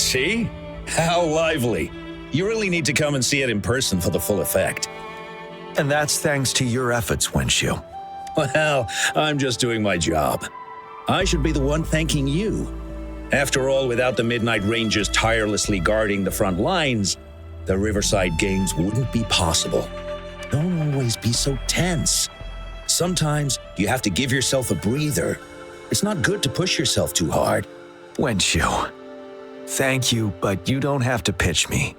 See? How lively. You really need to come and see it in person for the full effect. And that's thanks to your efforts, Wenshu. Well, I'm just doing my job. I should be the one thanking you. After all, without the Midnight Rangers tirelessly guarding the front lines, the Riverside Games wouldn't be possible. Don't always be so tense. Sometimes you have to give yourself a breather. It's not good to push yourself too hard. Wenshu, thank you, but you don't have to pitch me.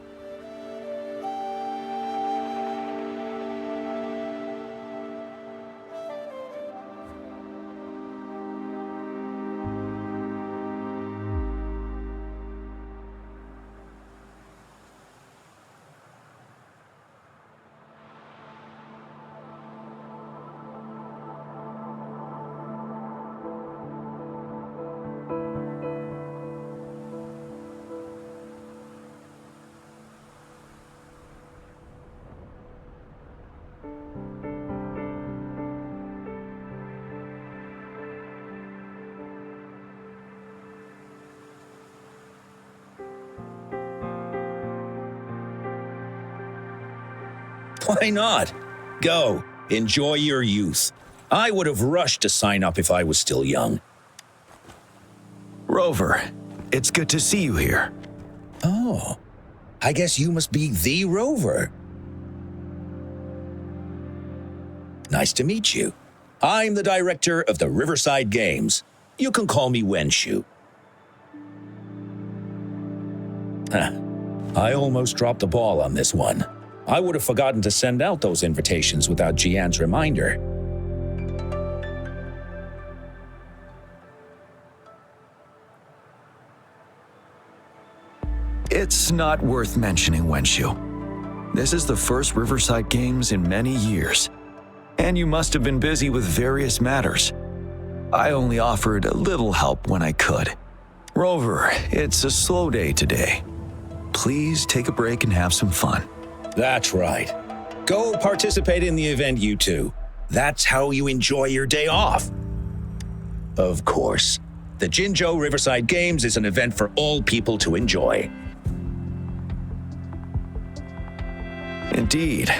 Why not? Go, enjoy your youth. I would have rushed to sign up if I was still young. Rover, it's good to see you here. Oh, I guess you must be the Rover. Nice to meet you. I'm the director of the Riverside Games. You can call me Wenshu. I almost dropped the ball on this one. I would have forgotten to send out those invitations without Jiyan's reminder. It's not worth mentioning, Wenshu. This is the first Riverside Games in many years, and you must have been busy with various matters. I only offered a little help when I could. Rover, it's a slow day today. Please take a break and have some fun. That's right. Go participate in the event, you two. That's how you enjoy your day off. Of course, the Jinzhou Riverside Games is an event for all people to enjoy. Indeed.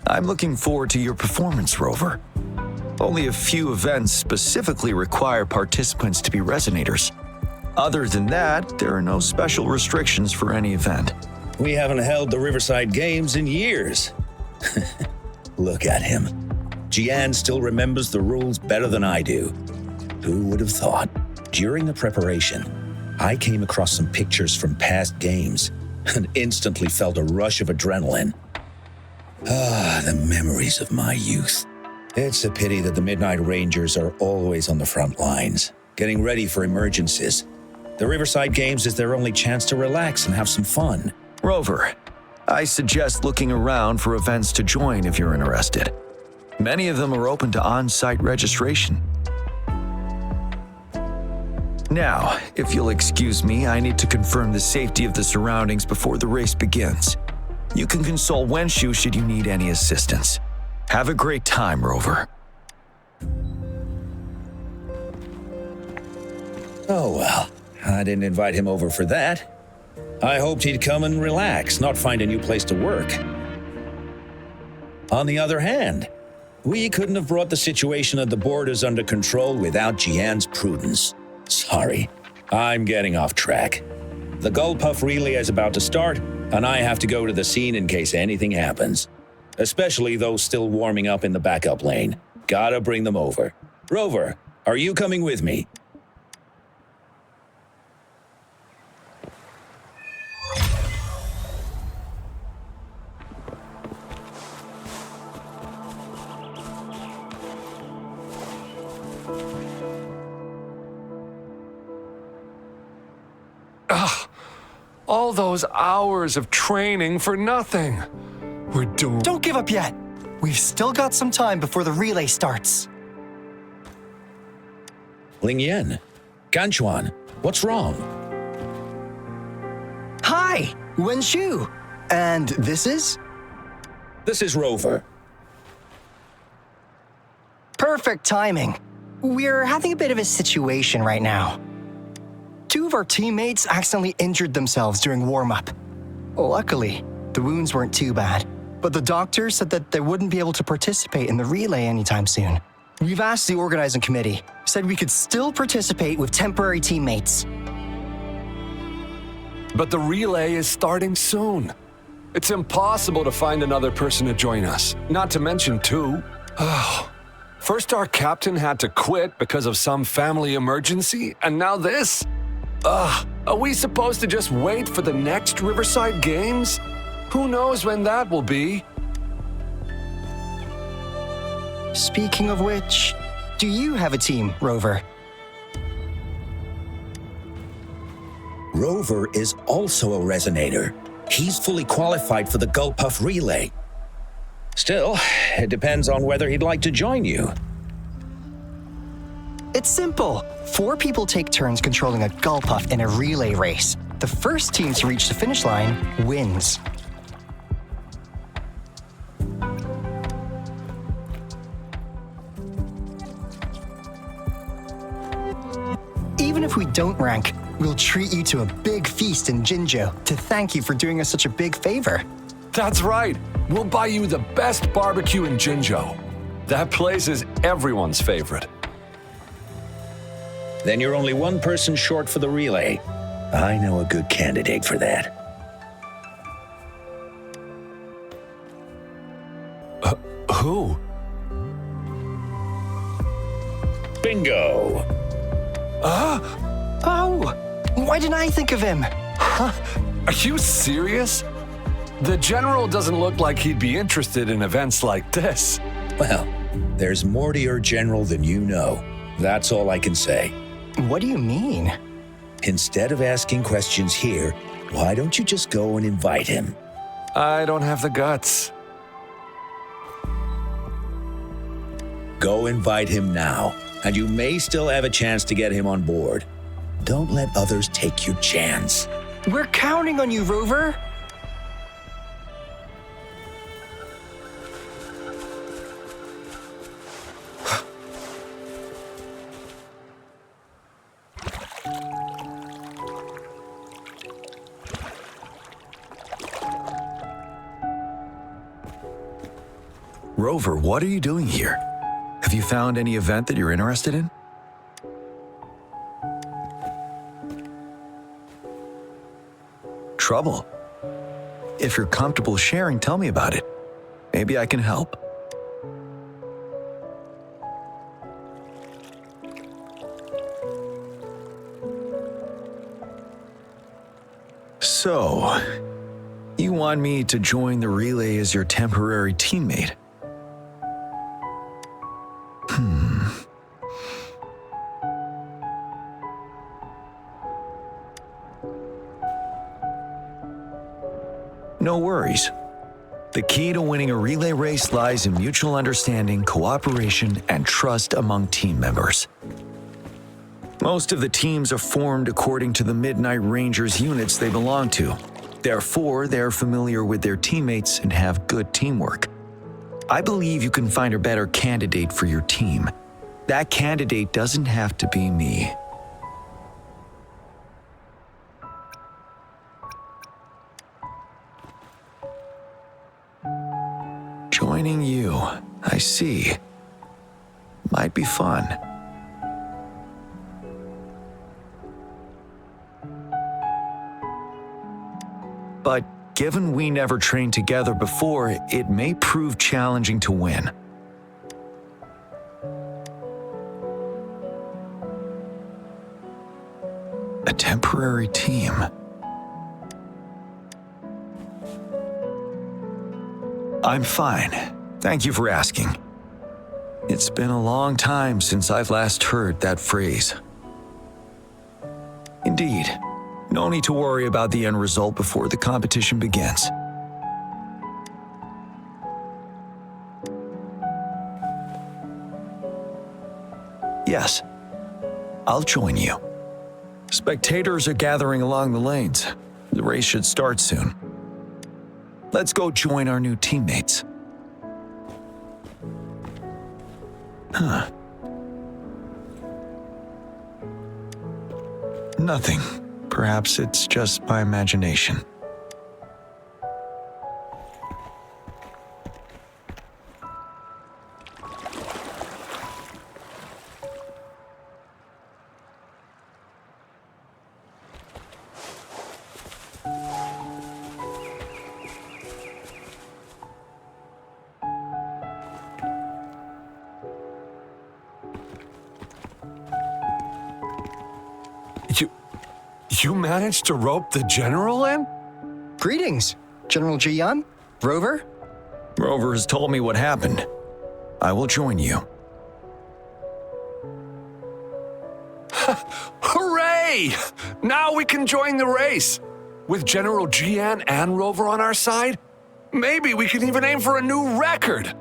I'm looking forward to your performance, Rover. Only a few events specifically require participants to be resonators. Other than that, there are no special restrictions for any event. We haven't held the Riverside Games in years. Look at him. Jiyan still remembers the rules better than I do. Who would have thought? During the preparation, I came across some pictures from past games and instantly felt a rush of adrenaline. Ah, the memories of my youth. It's a pity that the Midnight Rangers are always on the front lines, getting ready for emergencies. The Riverside Games is their only chance to relax and have some fun. Rover, I suggest looking around for events to join if you're interested. Many of them are open to on-site registration. Now, if you'll excuse me, I need to confirm the safety of the surroundings before the race begins. You can consult Wenshu should you need any assistance. Have a great time, Rover. Oh well, I didn't invite him over for that. I hoped he'd come and relax, not find a new place to work. On the other hand, we couldn't have brought the situation at the borders under control without Jiyan's prudence. Sorry, I'm getting off track. The Gull Puff relay is about to start, and I have to go to the scene in case anything happens. Especially those still warming up in the backup lane. Gotta bring them over. Rover, are you coming with me? All those hours of training for nothing. We're doomed. Don't give up yet. We've still got some time before the relay starts. Lingyan, Ganchuan, what's wrong? Hi, Wenshu. And this is? This is Rover. Perfect timing. We're having a bit of a situation right now. 2 of our teammates accidentally injured themselves during warm-up. Luckily, the wounds weren't too bad, but the doctor said that they wouldn't be able to participate in the relay anytime soon. We've asked the organizing committee, said we could still participate with temporary teammates. But the relay is starting soon. It's impossible to find another person to join us, not to mention 2. First our captain had to quit because of some family emergency, and now this? Are we supposed to just wait for the next Riverside Games? Who knows when that will be? Speaking of which, do you have a team, Rover? Rover is also a resonator. He's fully qualified for the Gulpuff Relay. Still, it depends on whether he'd like to join you. It's simple. 4 people take turns controlling a Gulpuff in a relay race. The first team to reach the finish line wins. Even if we don't rank, we'll treat you to a big feast in Jinjo to thank you for doing us such a big favor. That's right. We'll buy you the best barbecue in Jinjo. That place is everyone's favorite. Then you're only 1 person short for the relay. I know a good candidate for that. Who? Bingo! Oh, why didn't I think of him? Are you serious? The general doesn't look like he'd be interested in events like this. Well, there's more to your general than you know. That's all I can say. What do you mean? Instead of asking questions here, why don't you just go and invite him? I don't have the guts. Go invite him now, and you may still have a chance to get him on board. Don't let others take your chance. We're counting on you, Rover. Rover, what are you doing here? Have you found any event that you're interested in? Trouble? If you're comfortable sharing, tell me about it. Maybe I can help. So, you want me to join the relay as your temporary teammate? No worries. The key to winning a relay race lies in mutual understanding, cooperation, and trust among team members. Most of the teams are formed according to the Midnight Rangers units they belong to. Therefore, they're familiar with their teammates and have good teamwork. I believe you can find a better candidate for your team. That candidate doesn't have to be me. Joining you, I see. Might be fun. But given we never trained together before, it may prove challenging to win. A temporary team. I'm fine. Thank you for asking. It's been a long time since I've last heard that phrase. Indeed, no need to worry about the end result before the competition begins. Yes, I'll join you. Spectators are gathering along the lanes. The race should start soon. Let's go join our new teammates. Nothing. Perhaps it's just my imagination. You managed to rope the general in? Greetings, General Jiyan, Rover. Rover has told me what happened. I will join you. Hooray! Now we can join the race. With General Jiyan and Rover on our side, maybe we can even aim for a new record.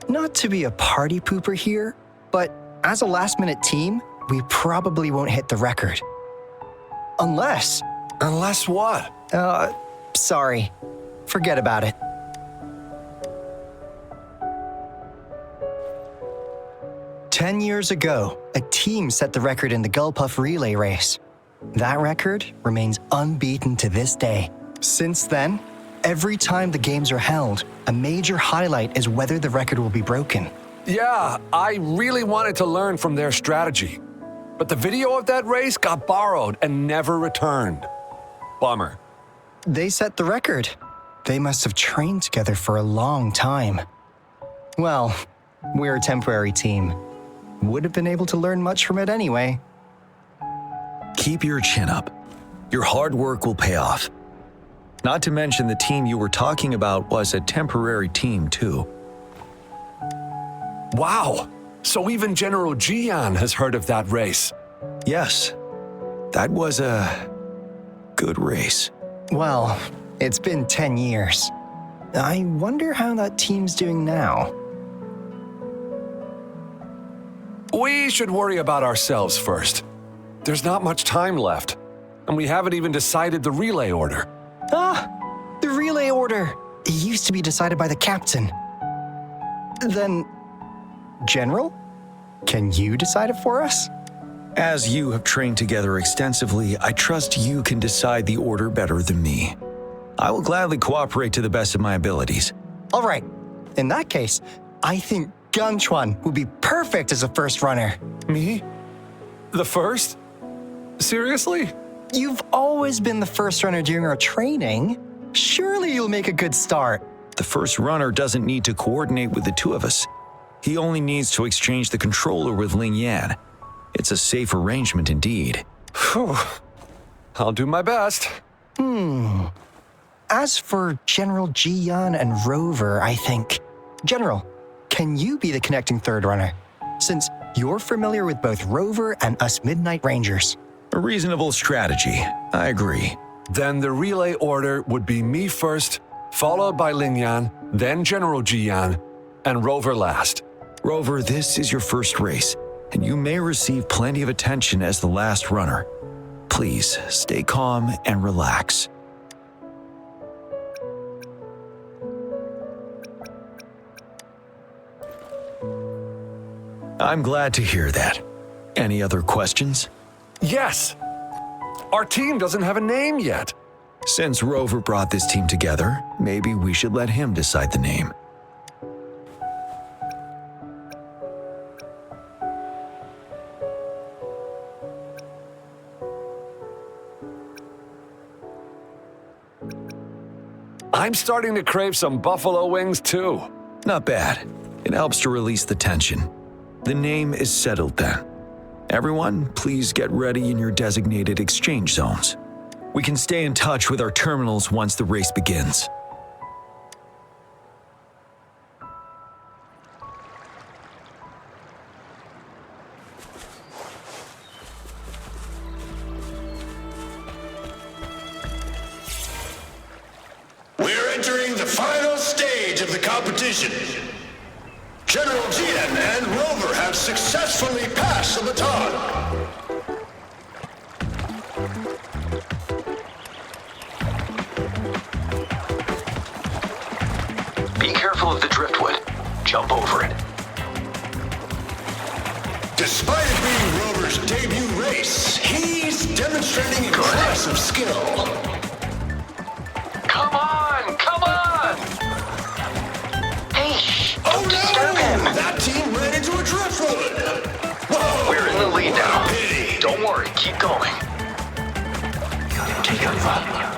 Not to be a party pooper here, but as a last-minute team, we probably won't hit the record. Unless... Unless what? Sorry. Forget about it. "10 years ago, a team set the record in the Gulpuff relay race. That record remains unbeaten to this day. Since then, every time the games are held, a major highlight is whether the record will be broken. Yeah, I really wanted to learn from their strategy. But the video of that race got borrowed and never returned. Bummer. They set the record. They must have trained together for a long time. Well, we're a temporary team. Would have been able to learn much from it anyway. Keep your chin up. Your hard work will pay off. Not to mention the team you were talking about was a temporary team too. Wow! So even General Jiyan has heard of that race. Yes, that was a good race. Well, it's been 10 years. I wonder how that team's doing now. We should worry about ourselves first. There's not much time left, and we haven't even decided the relay order. The relay order. It used to be decided by the captain. Then, General, can you decide it for us? As you have trained together extensively, I trust you can decide the order better than me. I will gladly cooperate to the best of my abilities. All right. In that case, I think Gunchuan would be perfect as a first runner. Me? The first? Seriously? You've always been the first runner during our training. Surely you'll make a good start. The first runner doesn't need to coordinate with the two of us. He only needs to exchange the controller with Ling Yan. It's a safe arrangement indeed. Phew. I'll do my best. As for General Jiyan and Rover, I think... General, can you be the connecting third runner? Since you're familiar with both Rover and us Midnight Rangers. A reasonable strategy. I agree. Then the relay order would be me first, followed by Ling Yan, then General Jiyan, and Rover last. Rover, this is your first race, and you may receive plenty of attention as the last runner. Please, stay calm and relax. I'm glad to hear that. Any other questions? Yes! Our team doesn't have a name yet. Since Rover brought this team together, maybe we should let him decide the name. I'm starting to crave some buffalo wings too. Not bad. It helps to release the tension. The name is settled then. Everyone, please get ready in your designated exchange zones. We can stay in touch with our terminals once the race begins. We're entering the final stage of the competition. General Jiyan and Rover have successfully passed the baton. Be careful of the driftwood. Jump over it. Despite it being Rover's debut race, he's demonstrating impressive skill. Come on! Come on! Hey, shh! Oh Don't disturb him! no! That team ran into a driftwood! Whoa! We're in the lead now. Pity. Don't worry, keep going. Take over.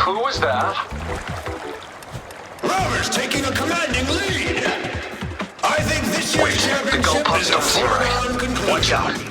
Who was that? Rover's taking a commanding lead! I think this year's The championship goalpost is a don't seem foregone right. conclusion. Watch out.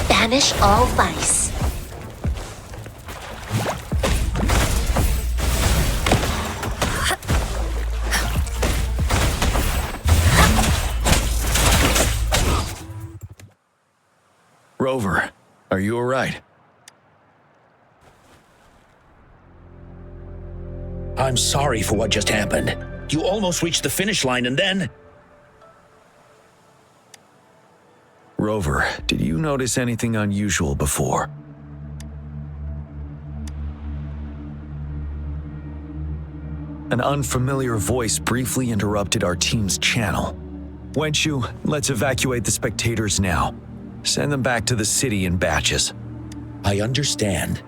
Banish all vice. Rover, are you all right? I'm sorry for what just happened. You almost reached the finish line and then... Rover, did you notice anything unusual before? An unfamiliar voice briefly interrupted our team's channel. Wenshu, let's evacuate the spectators now. Send them back to the city in batches. I understand.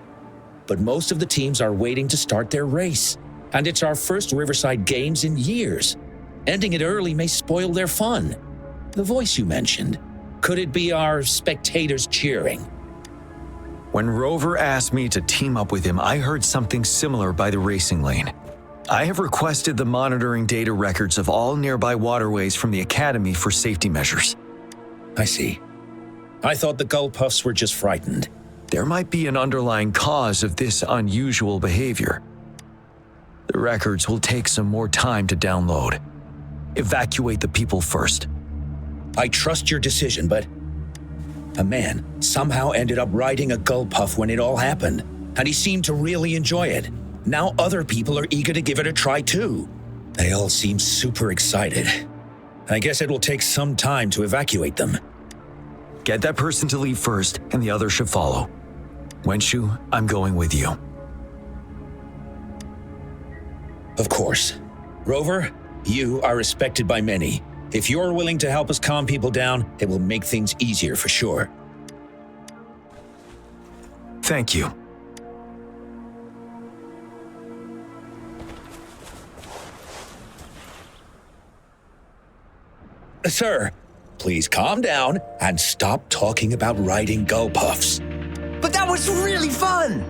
But most of the teams are waiting to start their race. And it's our first Riverside Games in years. Ending it early may spoil their fun. The voice you mentioned, could it be our spectators cheering? When Rover asked me to team up with him, I heard something similar by the racing lane. I have requested the monitoring data records of all nearby waterways from the Academy for safety measures. I see. I thought the Gull Puffs were just frightened. There might be an underlying cause of this unusual behavior. The records will take some more time to download. Evacuate the people first. I trust your decision, but a man somehow ended up riding a Gull Puff when it all happened, and he seemed to really enjoy it. Now other people are eager to give it a try too. They all seem super excited. I guess it will take some time to evacuate them. Get that person to leave first, and the others should follow. Wenshu, I'm going with you. Of course. Rover, you are respected by many. If you're willing to help us calm people down, it will make things easier for sure. Thank you. Sir, please calm down and stop talking about riding Gull Puffs. But that was really fun!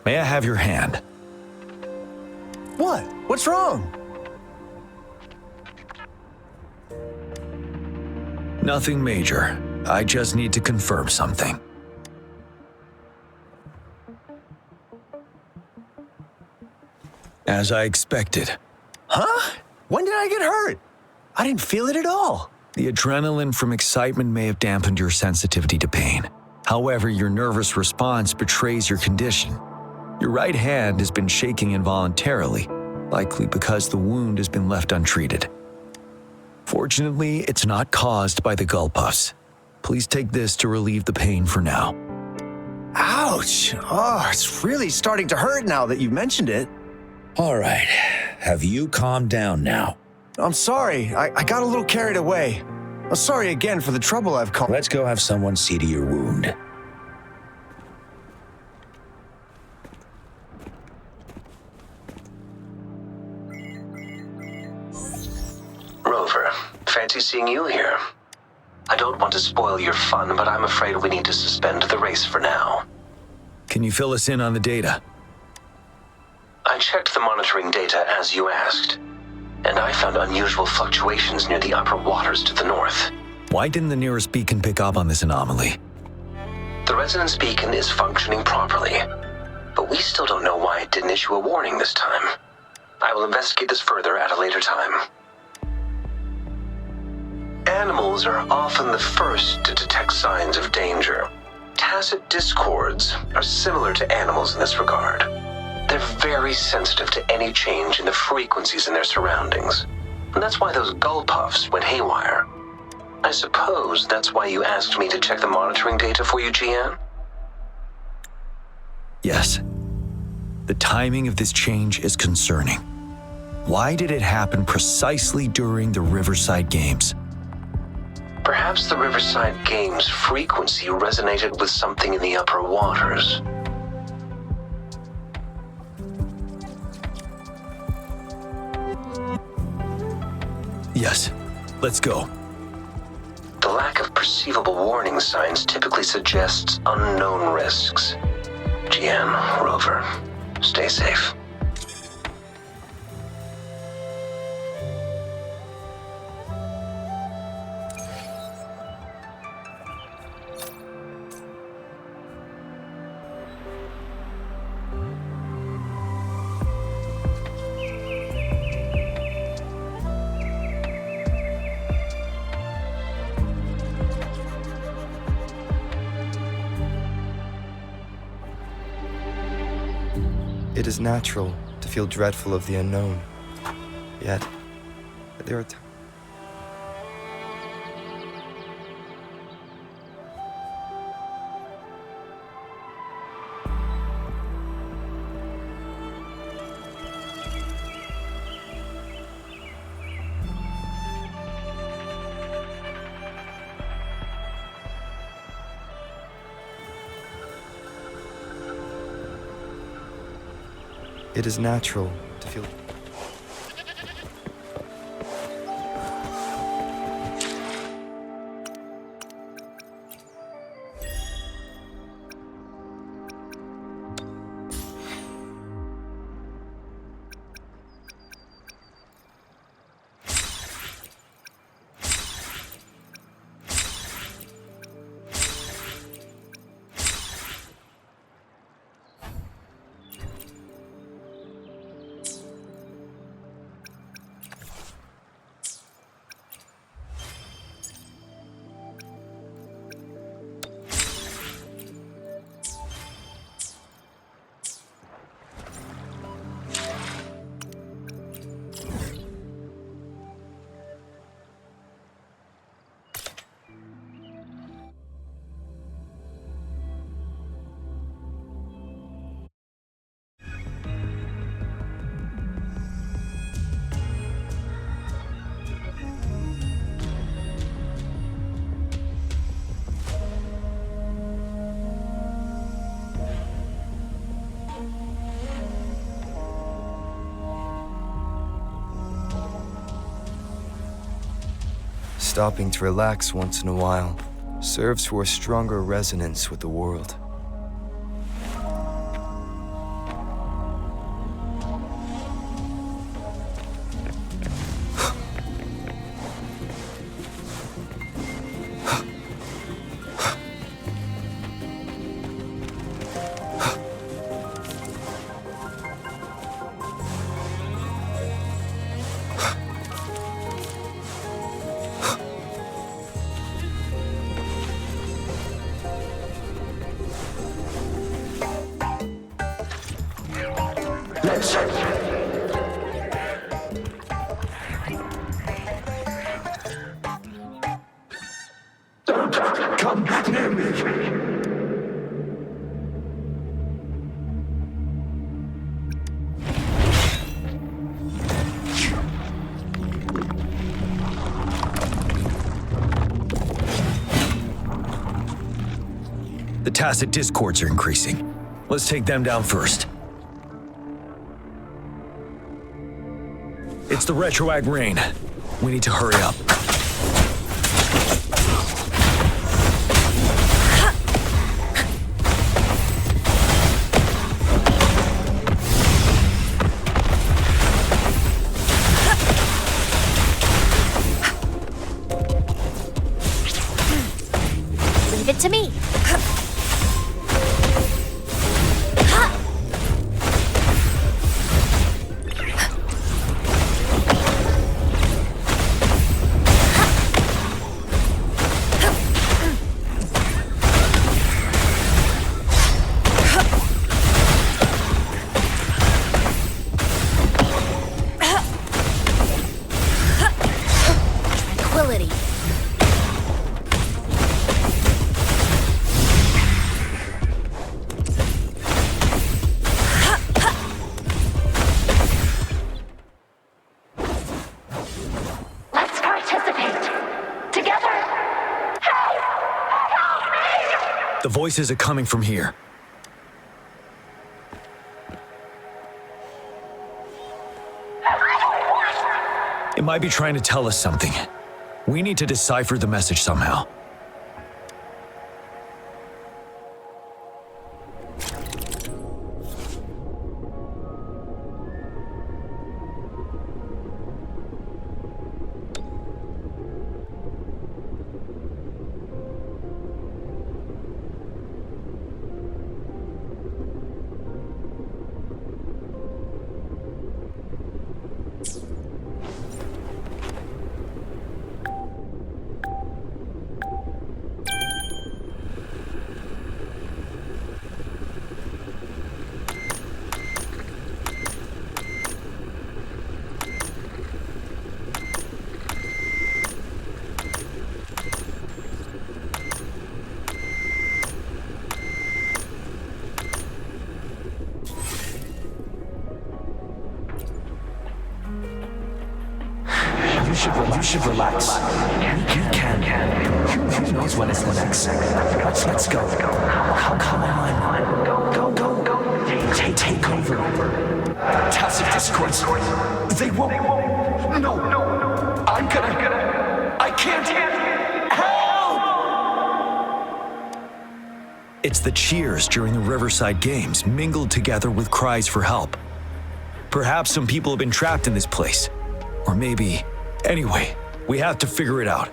May I have your hand? What? What's wrong? Nothing major. I just need to confirm something. As I expected, Huh? When did I get hurt? I didn't feel it at all. the adrenaline from excitement may have dampened your sensitivity to pain. However, your nervous response betrays your condition. Your right hand has been shaking involuntarily, likely because the wound has been left untreated. Fortunately, it's not caused by the Gull Puffs. Please take this to relieve the pain for now. Ouch! Oh, it's really starting to hurt now that you've mentioned it. All right, have you calmed down now? I'm sorry, I got a little carried away. I'm sorry again for the trouble I've caused. Let's go have someone see to your wound. Rover, fancy seeing you here. I don't want to spoil your fun, but I'm afraid we need to suspend the race for now. Can you fill us in on the data? I checked the monitoring data as you asked, and I found unusual fluctuations near the upper waters to the north. Why didn't the nearest beacon pick up on this anomaly? The resonance beacon is functioning properly, but we still don't know why it didn't issue a warning this time. I will investigate this further at a later time. Animals are often the first to detect signs of danger. Tacit discords are similar to animals in this regard. They're very sensitive to any change in the frequencies in their surroundings. And that's why those gull puffs went haywire. I suppose that's why you asked me to check the monitoring data for you, Jiyan? Yes. The timing of this change is concerning. Why did it happen precisely during the Riverside Games? Perhaps the Riverside Games' frequency resonated with something in the upper waters. Yes. Let's go. The lack of perceivable warning signs typically suggests unknown risks. Jiyan, Rover, stay safe. It is natural to feel dreadful of the unknown. Yet, there are times. It is natural to feel. Stopping to relax once in a while serves for a stronger resonance with the world. Come near me. The tacit discords are increasing. Let's take them down first. It's the retroag rain. We need to hurry up. it to me. Tranquility. Let's participate. Together. Help! Help me! The voices are coming from here. It might be trying to tell us something. We need to decipher the message somehow. You should relax. You can. Who knows when it's the next? Let's go. Come on. Go. Take over. Tacit discords. They won't. No. I can't. Help! It's the cheers during the Riverside Games mingled together with cries for help. Perhaps some people have been trapped in this place. Or maybe... Anyway, we have to figure it out.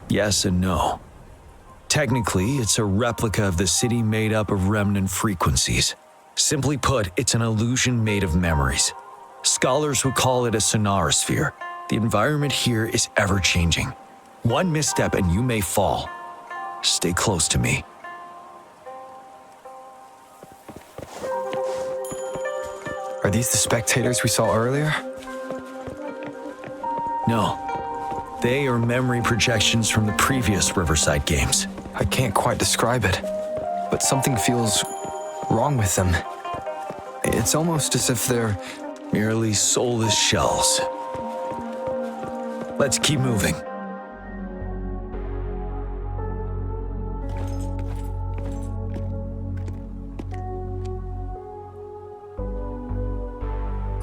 Yes and no. Technically, it's a replica of the city made up of remnant frequencies. Simply put, it's an illusion made of memories. Scholars would call it a sonorosphere. The environment here is ever-changing. One misstep and you may fall. Stay close to me. Are these the spectators we saw earlier? No. They are memory projections from the previous Riverside Games. I can't quite describe it, but something feels wrong with them. It's almost as if they're Merely soulless shells. Let's keep moving.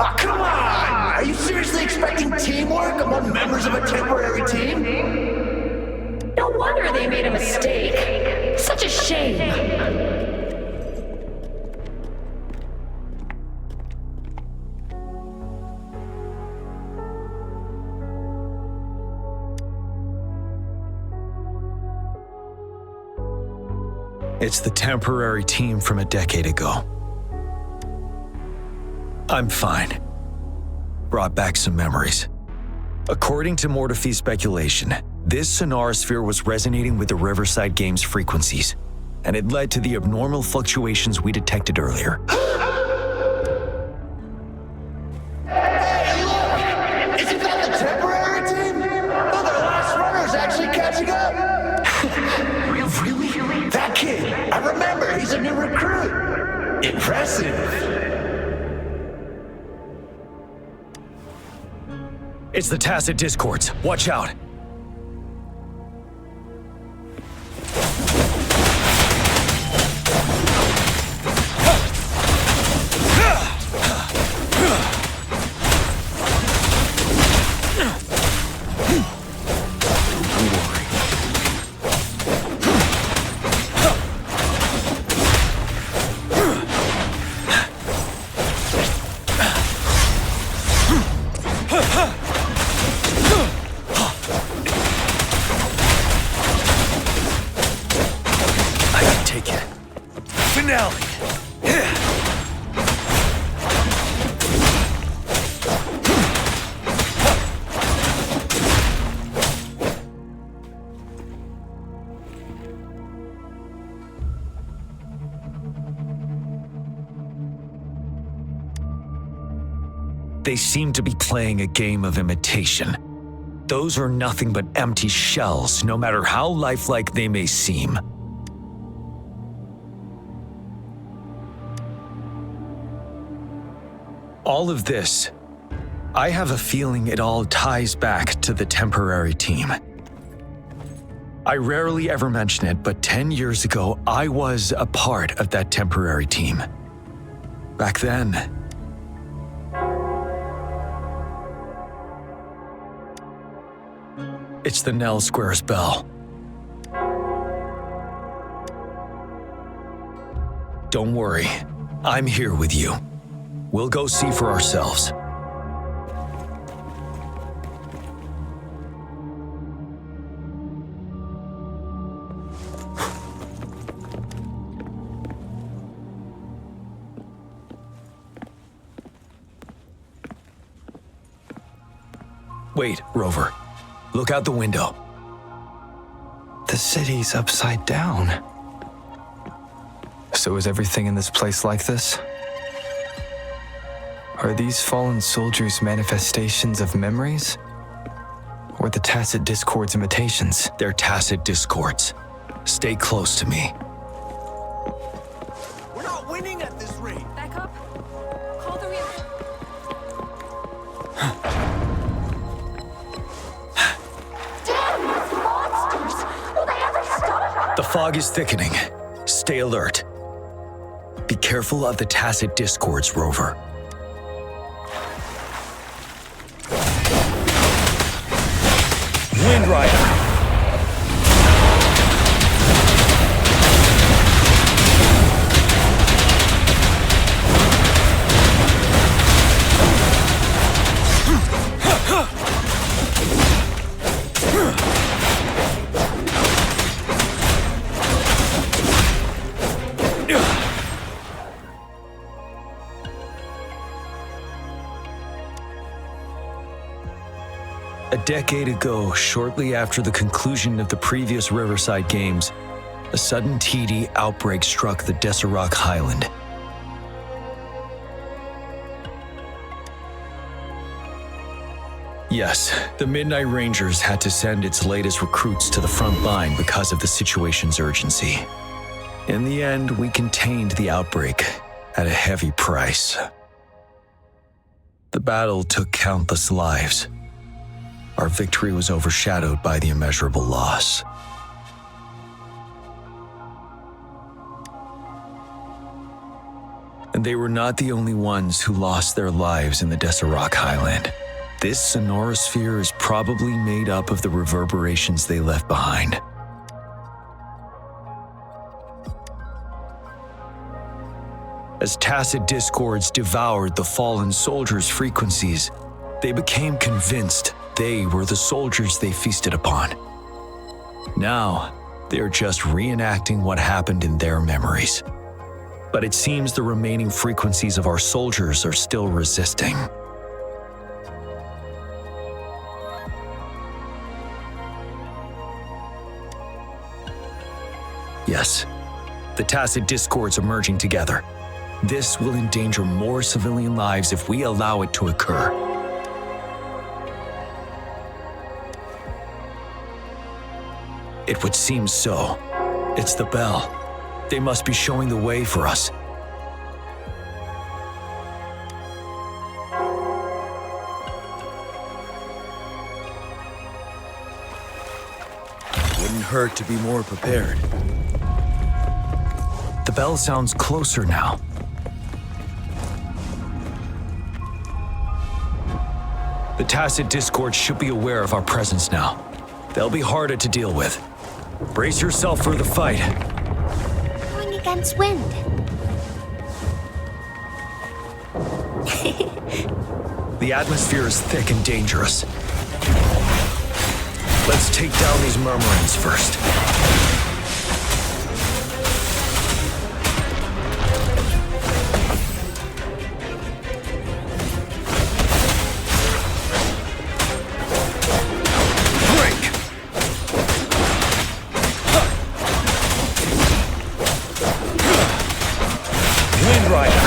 Oh, come on! Are you seriously expecting teamwork among members of a temporary team? No wonder they made a mistake. Such a shame. It's the temporary team from a decade ago. I'm fine. Brought back some memories. According to Mortefy's speculation, this sonorosphere was resonating with the Riverside Games frequencies, and it led to the abnormal fluctuations we detected earlier. Hey, look! Isn't that the temporary team? Oh, their last runner's actually catching up! Really? That kid! I remember, he's a new recruit! Impressive! It's the Tacit Discords. Watch out. finale! They seem to be playing a game of imitation. Those are nothing but empty shells, no matter how lifelike they may seem. All of this, I have a feeling it all ties back to the temporary team. I rarely ever mention it, but 10 years ago, I was a part of that temporary team. Back then, it's the Nell Squares bell. Don't worry, I'm here with you. We'll go see for ourselves. Wait, Rover. Look out the window. The city's upside down. So is everything in this place like this? Are these fallen soldiers manifestations of memories? Or the Tacit Discord's imitations? They're Tacit Discords. Stay close to me. We're not winning at this rate. Back up. Call the real. Damn these monsters! Will they ever stop? The fog is thickening. Stay alert. Be careful of the Tacit Discords, Rover. Wind Rider! A decade ago, shortly after the conclusion of the previous Riverside Games, a sudden TD outbreak struck the Deserac Highland. Yes, the Midnight Rangers had to send its latest recruits to the front line because of the situation's urgency. In the end, we contained the outbreak at a heavy price. The battle took countless lives. Our victory was overshadowed by the immeasurable loss. And they were not the only ones who lost their lives in the Deserac Highland. This sonorosphere is probably made up of the reverberations they left behind. As Tacit Discords devoured the fallen soldiers' frequencies, they became convinced they were the soldiers they feasted upon. Now, they're just reenacting what happened in their memories. But it seems the remaining frequencies of our soldiers are still resisting. Yes, the Tacit Discords are merging together. This will endanger more civilian lives if we allow it to occur. It would seem so. It's the bell. They must be showing the way for us. Wouldn't hurt to be more prepared. The bell sounds closer now. The Tacit Discord should be aware of our presence now. They'll be harder to deal with. Brace yourself for the fight. Going against wind. The atmosphere is thick and dangerous. Let's take down these murmurings first. Rider.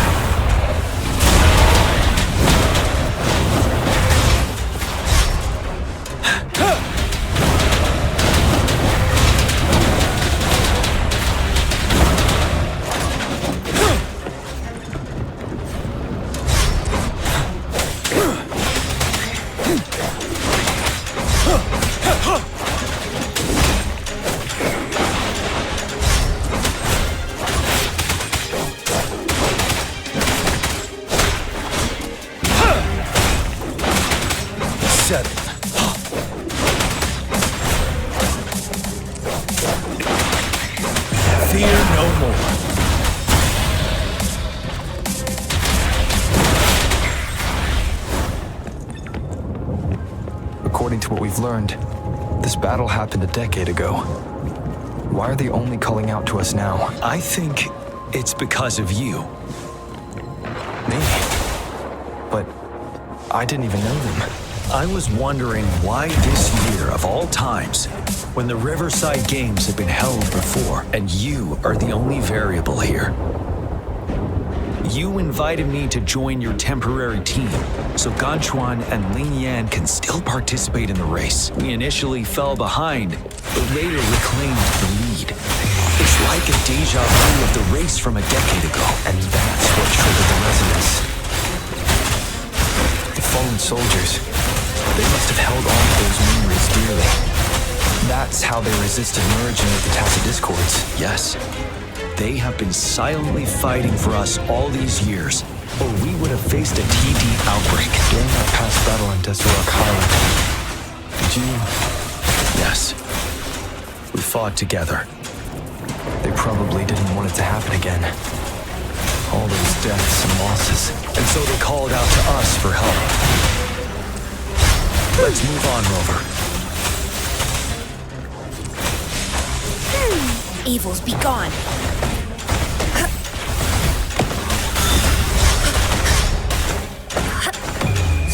Fear no more. According to what we've learned, this battle happened a decade ago. Why are they only calling out to us now? I think it's because of you. Me? But I didn't even know them. I was wondering why this year of all times, when the Riverside Games have been held before, and you are the only variable here. You invited me to join your temporary team, so Ganchuan and Ling Yan can still participate in the race. We initially fell behind, but later reclaimed the lead. It's like a deja vu of the race from a decade ago. And that's what triggered the resonance. The fallen soldiers, they must have held on to those memories dearly. That's how they resisted merging with the Tacit Discords. Yes. They have been silently fighting for us all these years, or we would have faced a TD outbreak. During that past battle in Desert Rock Highland, did you... Yes. We fought together. They probably didn't want it to happen again. All those deaths and losses. And so they called out to us for help. Let's move on, Rover. Evils be gone.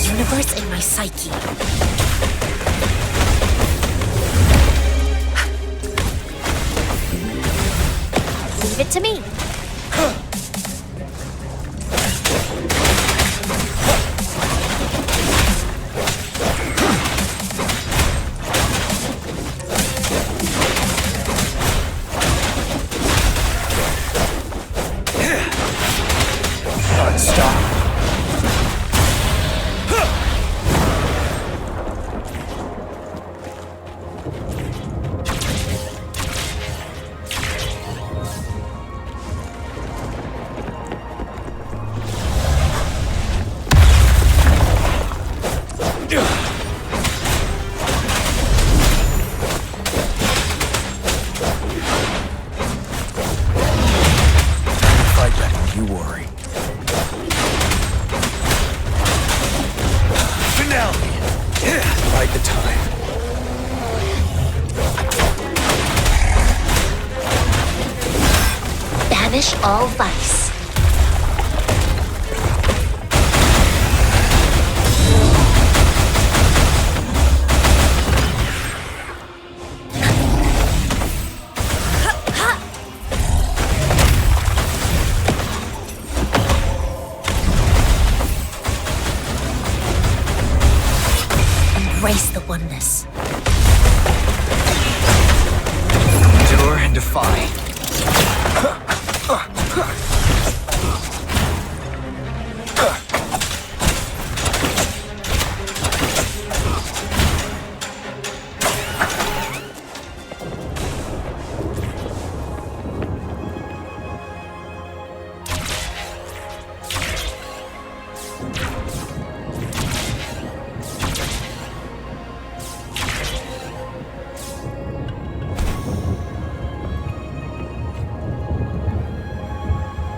Universe in my psyche. Leave it to me. Banish all vice. Embrace the oneness. Endure and defy.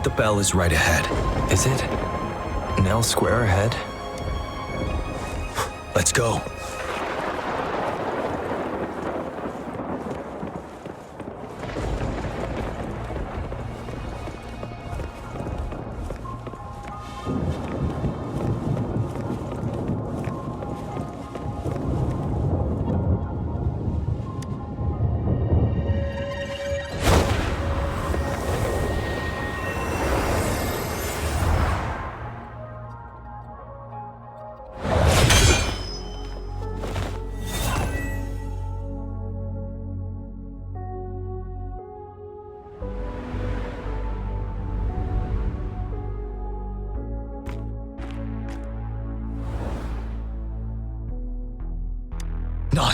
The bell is right ahead. Is it? Nell Square ahead? Let's go.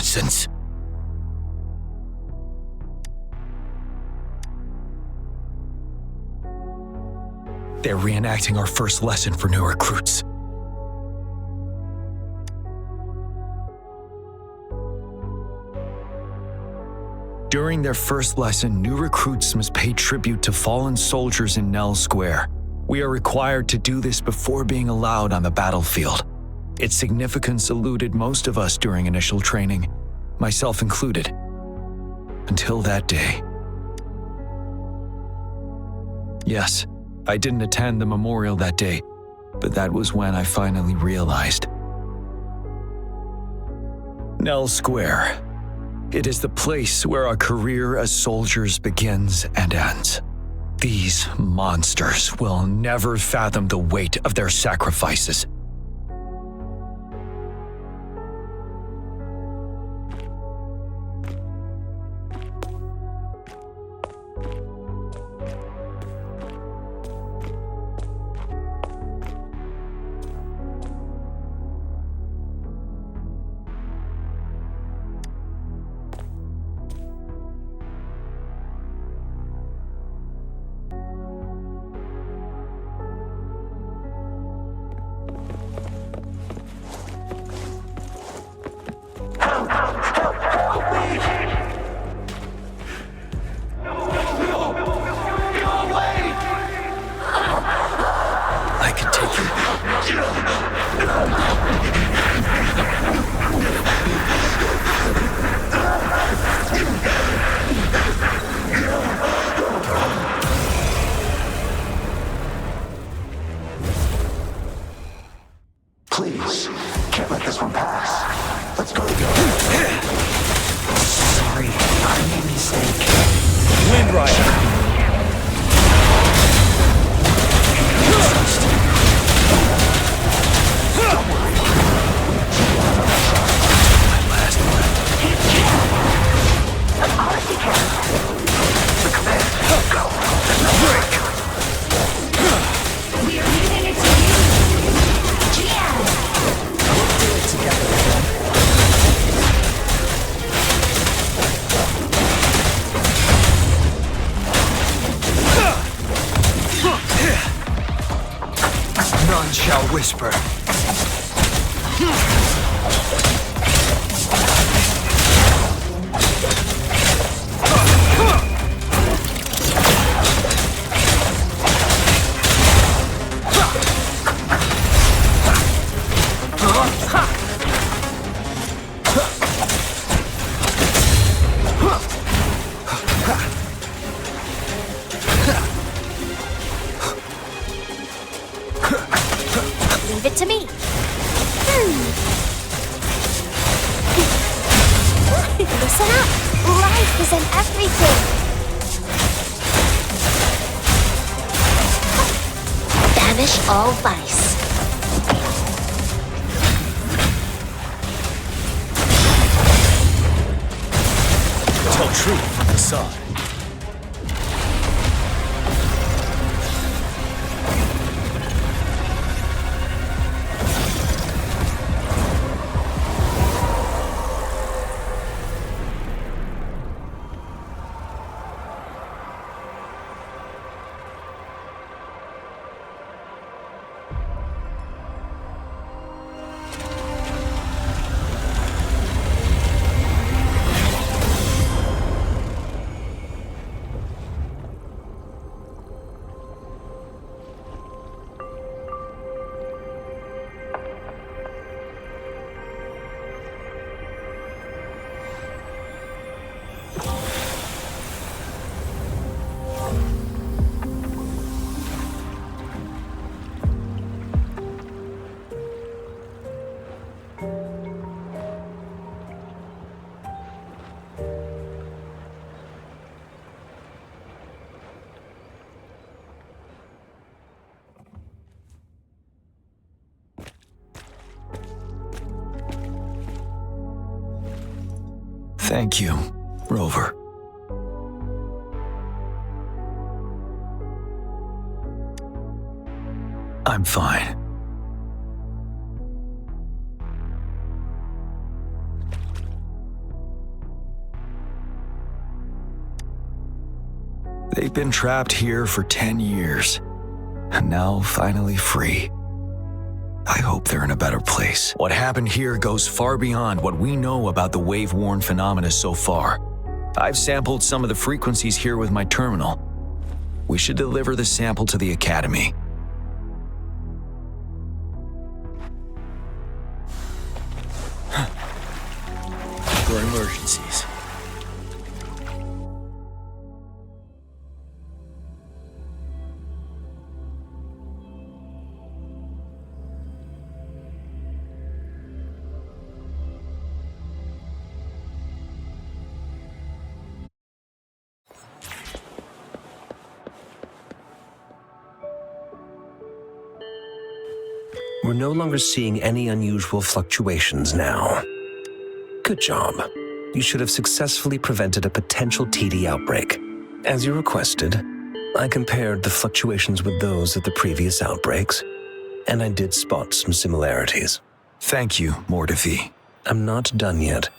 nonsense. They're reenacting our first lesson for new recruits. During their first lesson, new recruits must pay tribute to fallen soldiers in Nell Square. We are required to do this before being allowed on the battlefield. Its significance eluded most of us during initial training, myself included, until that day. Yes, I didn't attend the memorial that day, but that was when I finally realized. Nell Square. It is the place where our career as soldiers begins and ends. These monsters will never fathom the weight of their sacrifices. I can take you. Please, can't let this one pass. Let's go together. Sorry, I made a mistake. Windrider! We are leaving it to you. Jiyan! We'll do it together again. None shall whisper. Leave it to me. Listen up. Life is in everything. Banish all vice. Tell truth from the side. Thank you, Rover. I'm fine. They've been trapped here for 10 years, and now finally free. I hope they're in a better place. What happened here goes far beyond what we know about the wave-worn phenomena so far. I've sampled some of the frequencies here with my terminal. We should deliver the sample to the Academy. For emergencies. We're no longer seeing any unusual fluctuations now. Good job. You should have successfully prevented a potential TD outbreak. As you requested, I compared the fluctuations with those of the previous outbreaks, and I did spot some similarities. Thank you, Mordefi. I'm not done yet.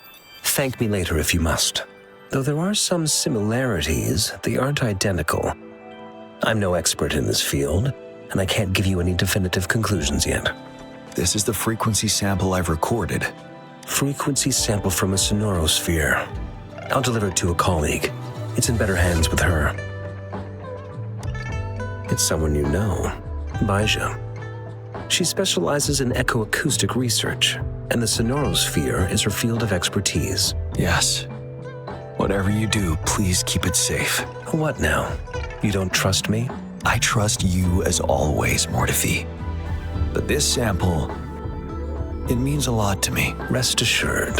Thank me later if you must. Though there are some similarities, they aren't identical. I'm no expert in this field, and I can't give you any definitive conclusions yet. This is the frequency sample I've recorded. Frequency sample from a sonorosphere. I'll deliver it to a colleague. It's in better hands with her. It's someone you know, Baija. She specializes in echoacoustic research, and the sonorosphere is her field of expertise. Yes. Whatever you do, please keep it safe. What now? You don't trust me? I trust you as always, Mordefi. But this sample, it means a lot to me. Rest assured,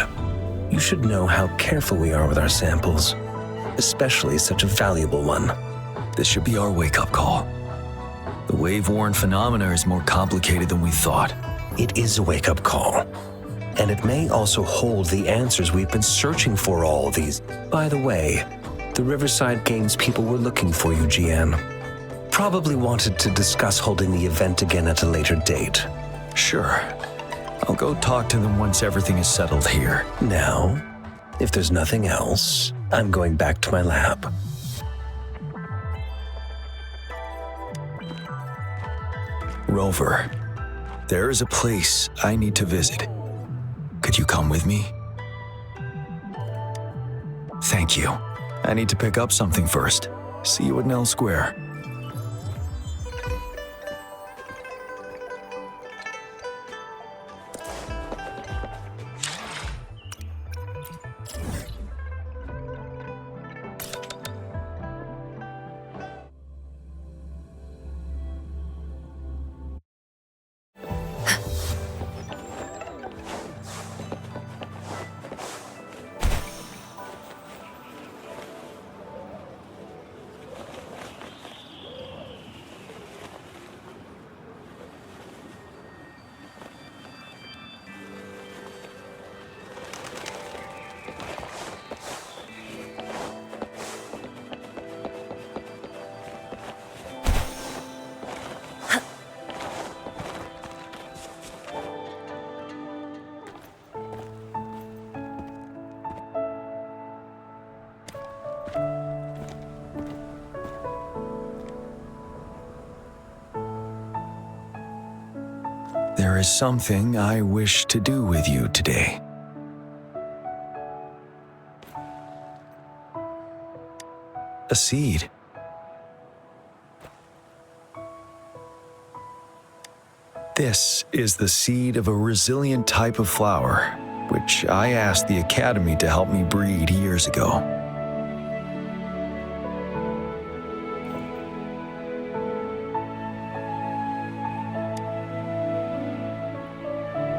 you should know how careful we are with our samples, especially such a valuable one. This should be our wake-up call. The wave-worn phenomena is more complicated than we thought. It is a wake-up call, and it may also hold the answers we've been searching for all these. By the way, the Riverside Games people were looking for you, Jiyan. Probably wanted to discuss holding the event again at a later date. Sure. I'll go talk to them once everything is settled here. Now, if there's nothing else, I'm going back to my lab. Rover, there is a place I need to visit. Could you come with me? Thank you. I need to pick up something first. See you at Nell Square. There is something I wish to do with you today. A seed. This is the seed of a resilient type of flower, which I asked the Academy to help me breed years ago.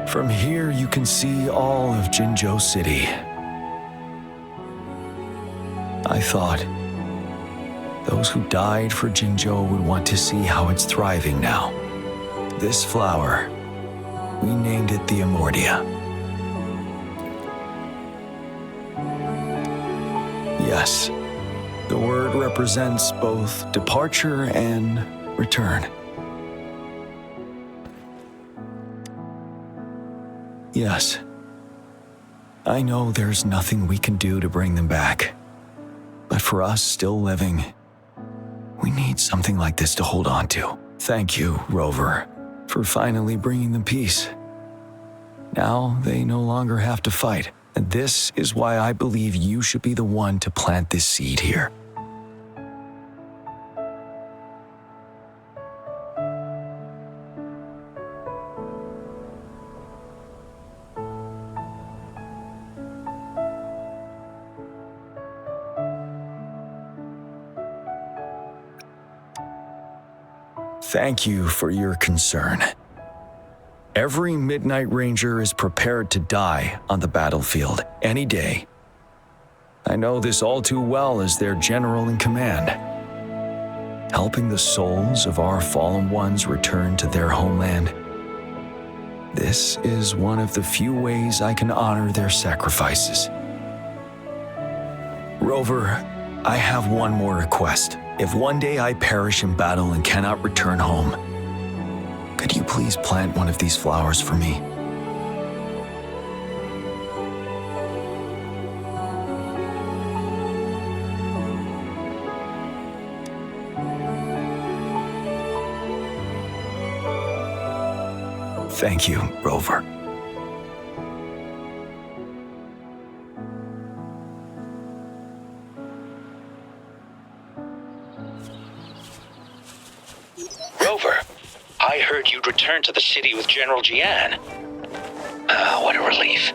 From here, you can see all of Jinzhou City. I thought those who died for Jinzhou would want to see how it's thriving now. This flower, we named it the Amordia. Yes, the word represents both departure and return. Yes, I know there's nothing we can do to bring them back. But for us still living, We need something like this to hold on to. Thank you, Rover, for finally bringing them peace. Now they no longer have to fight, and this is why I believe you should be the one to plant this seed here. Thank you for your concern. Every Midnight Ranger is prepared to die on the battlefield any day. I know this all too well as their general in command. Helping the souls of our fallen ones return to their homeland. This is one of the few ways I can honor their sacrifices. Rover, I have one more request. If one day I perish in battle and cannot return home, could you please plant one of these flowers for me? Thank you, Rover. Rover, I heard you'd returned to the city with General Jiyan. Ah, what a relief.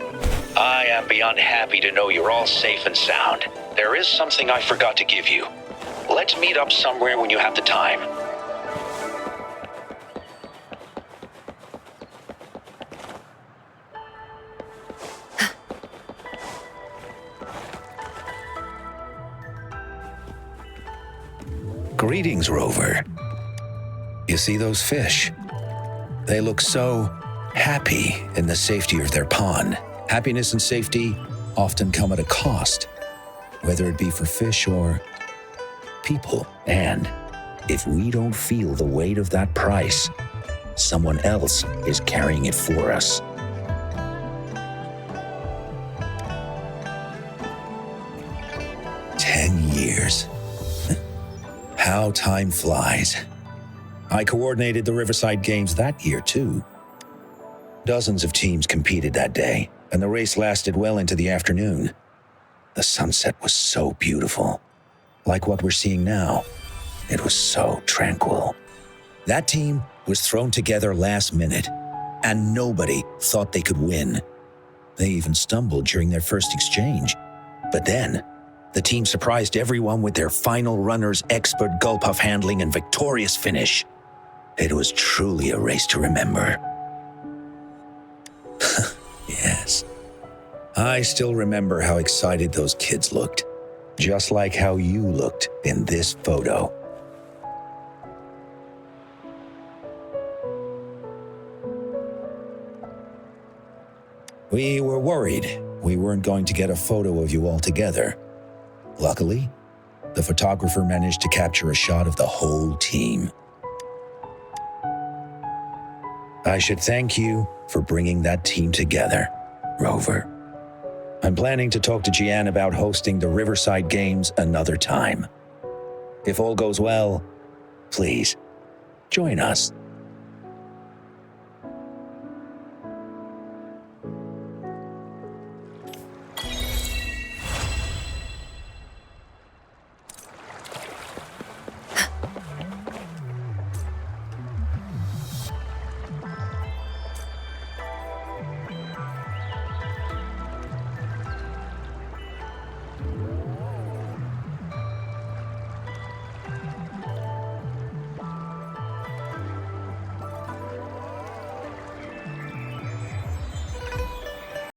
I am beyond happy to know you're all safe and sound. There is something I forgot to give you. Let's meet up somewhere when you have the time. Greetings, Rover. You see those fish? They look so happy in the safety of their pond. Happiness and safety often come at a cost, whether it be for fish or people. And if we don't feel the weight of that price, someone else is carrying it for us. Years. How time flies. I coordinated the Riverside Games that year, too. Dozens of teams competed that day, and the race lasted well into the afternoon. The sunset was so beautiful. Like what we're seeing now, it was so tranquil. That team was thrown together last minute, and nobody thought they could win. They even stumbled during their first exchange. But then, the team surprised everyone with their final runner's expert gulp-puff handling and victorious finish. It was truly a race to remember. Yes. I still remember how excited those kids looked, just like how you looked in this photo. We were worried we weren't going to get a photo of you all together. Luckily, the photographer managed to capture a shot of the whole team. I should thank you for bringing that team together, Rover. I'm planning to talk to Jiyan about hosting the Riverside Games another time. If all goes well, please, join us.